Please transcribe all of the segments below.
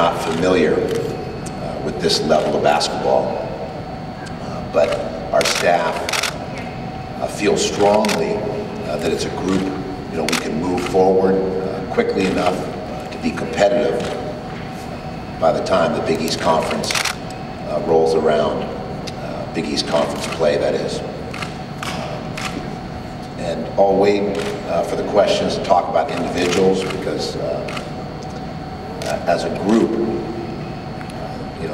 not familiar with this level of basketball. But our staff feels strongly that it's a group, we can move forward quickly enough to be competitive by the time the Big East Conference rolls around. Big East Conference play, that is. And I'll wait for the questions to talk about individuals, because as a group,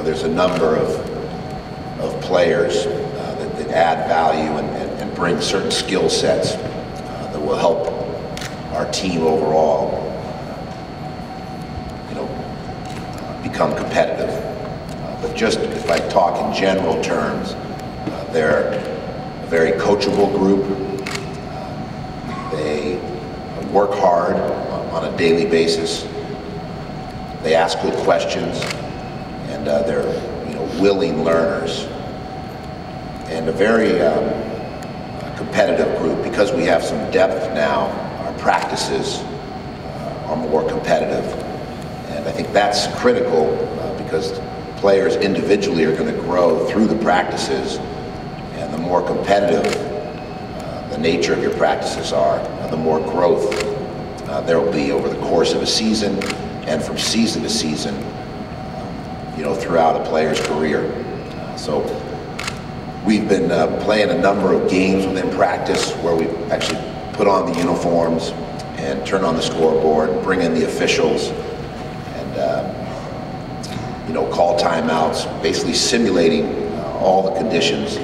there's a number of players that add value and bring certain skill sets that will help our team overall, become competitive. But just if I talk in general terms, they're a very coachable group. They work hard on a daily basis. They ask good questions, and they're willing learners, and a very competitive group. Because we have some depth now, our practices are more competitive, and I think that's critical because players individually are going to grow through the practices, and the more competitive the nature of your practices are, the more growth there will be over the course of a season and from season to season, throughout a player's career. So we've been playing a number of games within practice where we actually put on the uniforms and turn on the scoreboard, bring in the officials, and call timeouts, basically simulating all the conditions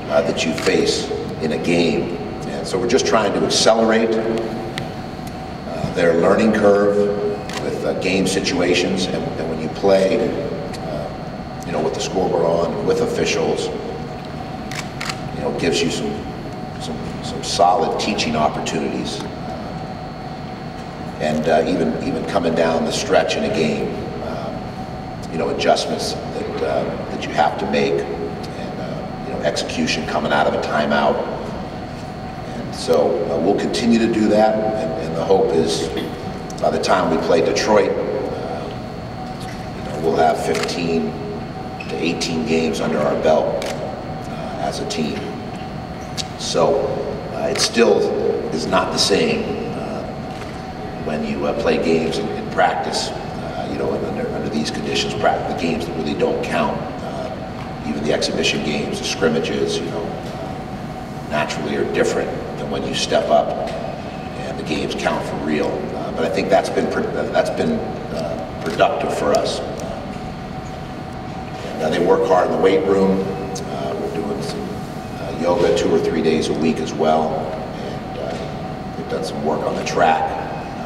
that you face in a game. And so we're just trying to accelerate their learning curve with game situations, and when you play, with the scoreboard on, with officials, it gives you some solid teaching opportunities, and even coming down the stretch in a game, adjustments that you have to make, and execution coming out of a timeout. And so we'll continue to do that, and the hope is by the time we play Detroit, we'll have 15 to 18 games under our belt as a team. So it still is not the same when you play games in practice, under these conditions, the games that really don't count, even the exhibition games, the scrimmages, naturally are different than when you step up and the games count for real. But I think that's been productive for us. And they work hard in the weight room. We're doing some yoga 2 or 3 days a week as well, and they've done some work on the track.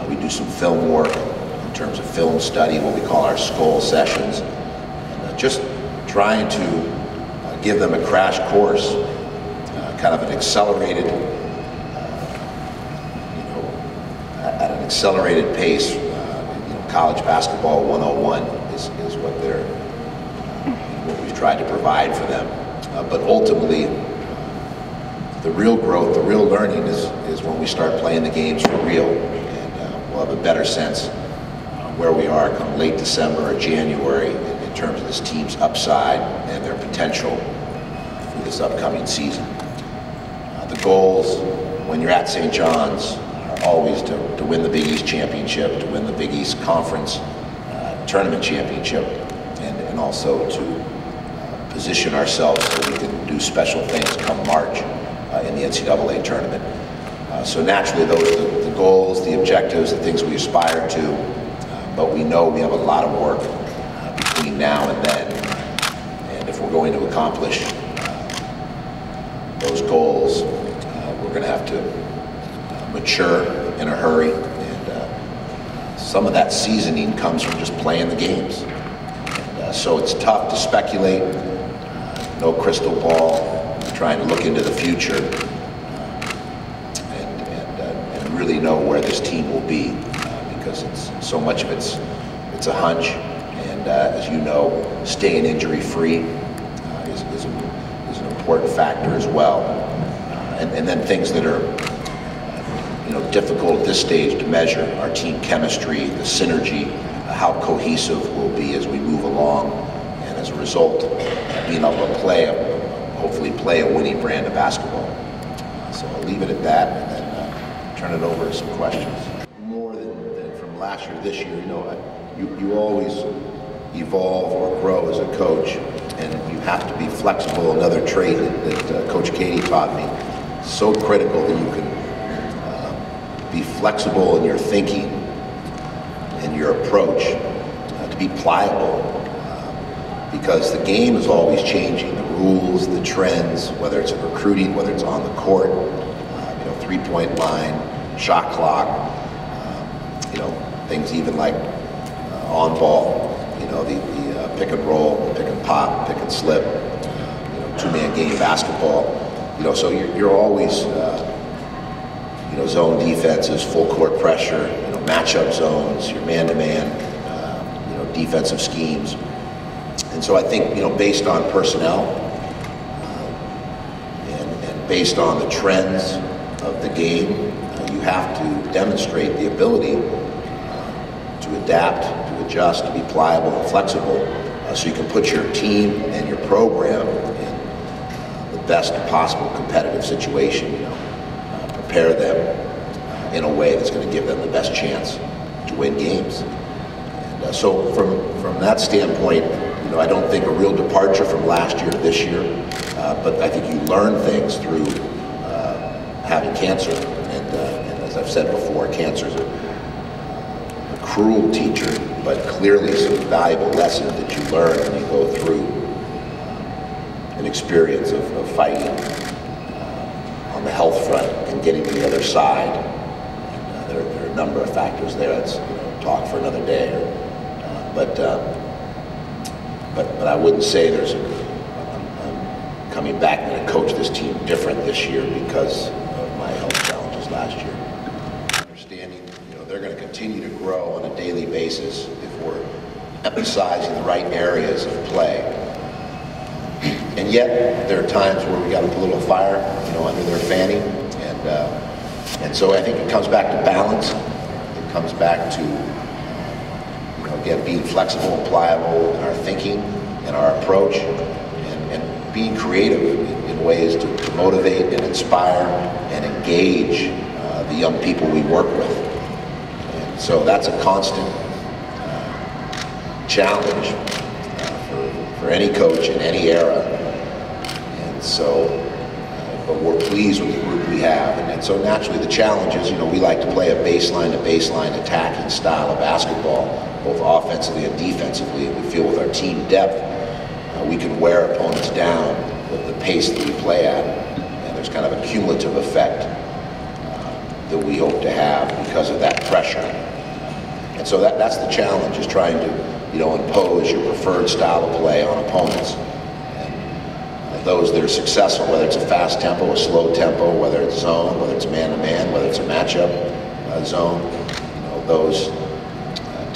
We do some film work in terms of film study, what we call our skull sessions, and just trying to give them a crash course, kind of an accelerated, at an accelerated pace. College basketball 101 is what we've tried to provide for them. But ultimately, the real growth, the real learning is when we start playing the games for real, and we'll have a better sense where we are come late December or January in terms of this team's upside and their potential for this upcoming season. The goals when you're at St. John's are always to win the Big East Championship, to win the Big East Conference Tournament Championship, and also to position ourselves so we can do special things come March in the NCAA tournament. So naturally, those are the goals, the objectives, the things we aspire to, but we know we have a lot of work between now and then, and if we're going to accomplish those goals, we're going to have to mature in a hurry, and some of that seasoning comes from just playing the games. And, so it's tough to speculate, no crystal ball, trying to look into the future and really know where this team will be, because so much of it's a hunch, and as you know, staying injury-free is an important factor as well. And then things that are difficult at this stage to measure: our team chemistry, the synergy how cohesive we'll be as we move along, and as a result, being able to hopefully play a winning brand of basketball. So I'll leave it at that, and then turn it over to some questions. More than from last year to this year, you always evolve or grow as a coach, and you have to be flexible. Another trait that Coach Katie taught me, so critical that you can be flexible in your thinking and your approach, to be pliable, because the game is always changing, the rules, the trends, whether it's in recruiting, whether it's on the court, three-point line, shot clock, things even like on ball, the pick and roll, pick and pop, pick and slip, two-man game basketball, so you're always, zone defenses, full court pressure, matchup zones, your man-to-man, defensive schemes. And so I think, based on personnel and based on the trends of the game, you have to demonstrate the ability to adapt, to adjust, to be pliable and flexible, so you can put your team and your program in the best possible competitive situation, prepare them in a way that's going to give them the best chance to win games. And so from that standpoint, I don't think a real departure from last year to this year, but I think you learn things through having cancer. And as I've said before, cancer is a cruel teacher, but clearly some valuable lessons that you learn when you go through an experience of fighting on the health front and getting to the other side. And, there are a number of factors there. That's talk for another day. But I wouldn't say I'm coming back and going to coach this team different this year because of my health challenges last year. Understanding, they're going to continue to grow on a daily basis if we're emphasizing the right areas of play. And yet, there are times where we got to put a little fire, under their fanny, and so I think it comes back to balance. It comes back to, again, being flexible and pliable in our thinking and our approach, and being creative in ways to motivate and inspire and engage the young people we work with. And so that's a constant challenge for any coach in any era. And so, but we're pleased with the group we have. And so naturally the challenge is, we like to play a baseline attacking style of basketball, both offensively and defensively. And we feel with our team depth, we can wear opponents down with the pace that we play at. And there's kind of a cumulative effect that we hope to have because of that pressure. And so that's the challenge, is trying to, impose your preferred style of play on opponents. And those that are successful, whether it's a fast tempo, a slow tempo, whether it's zone, whether it's man-to-man, whether it's a matchup zone, those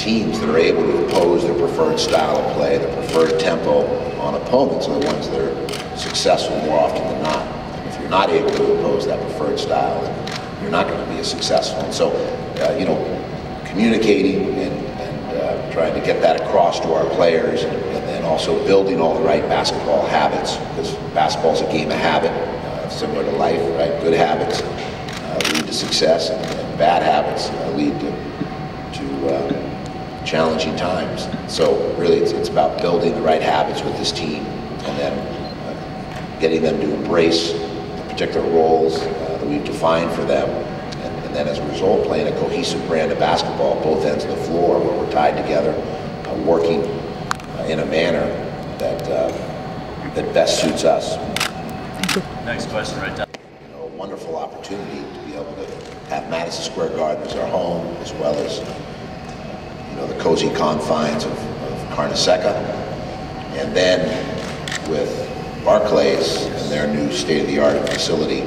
teams that are able to impose their preferred style of play, their preferred tempo on opponents are the ones that are successful more often than not. And if you're not able to impose that preferred style, then you're not going to be as successful. And so, communicating and trying to get that across to our players, and then also building all the right basketball habits, because basketball is a game of habit, similar to life, right? Good habits lead to success, and bad habits lead to challenging times. So really it's about building the right habits with this team, and then getting them to embrace the particular roles that we've defined for them. And then as a result, playing a cohesive brand of basketball, both ends of the floor, where we're tied together, working in a manner that best suits us. Next question, right down. A wonderful opportunity to be able to have Madison Square Garden as our home, as well as the cozy confines of Carnesecca, and then with Barclays and their new state-of-the-art facility,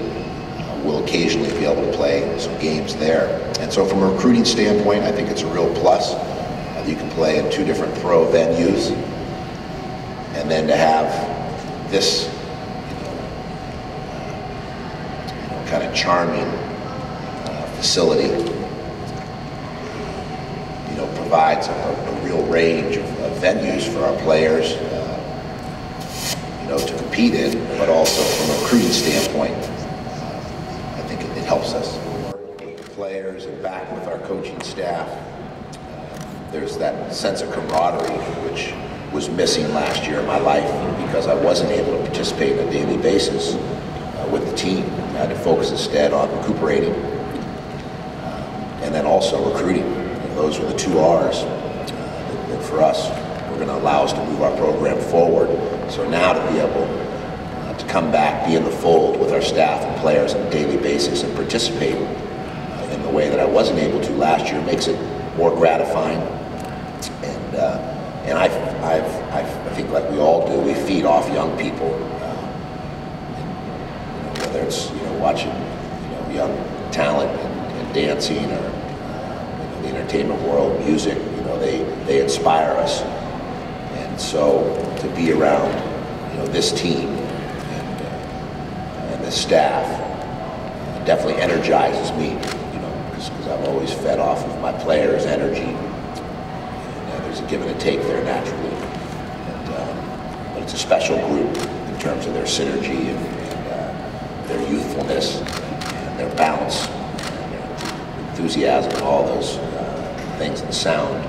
we'll occasionally be able to play some games there. And so from a recruiting standpoint, I think it's a real plus. You can play in 2 different pro venues, and then to have this kind of charming facility, provides a real range of venues for our players, to compete in, but also from a recruiting standpoint, I think it helps us with the players and back with our coaching staff. There's that sense of camaraderie which was missing last year in my life because I wasn't able to participate on a daily basis with the team. I had to focus instead on recuperating and then also recruiting. Those were the two R's that for us were going to allow us to move our program forward. So now to be able to come back, be in the fold with our staff and players on a daily basis and participate in the way that I wasn't able to last year makes it more gratifying. And I think, like we all do, we feed off young people. Whether it's watching young talent and dancing or the entertainment world, music, they inspire us. And so to be around this team and this staff definitely energizes me, because I've always fed off of my players' energy. There's a give and a take there naturally, but it's a special group in terms of their synergy and their youthfulness and their balance, and their enthusiasm, and all those things that sound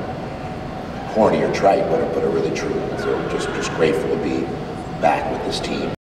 corny or trite, but are really true. So just grateful to be back with this team.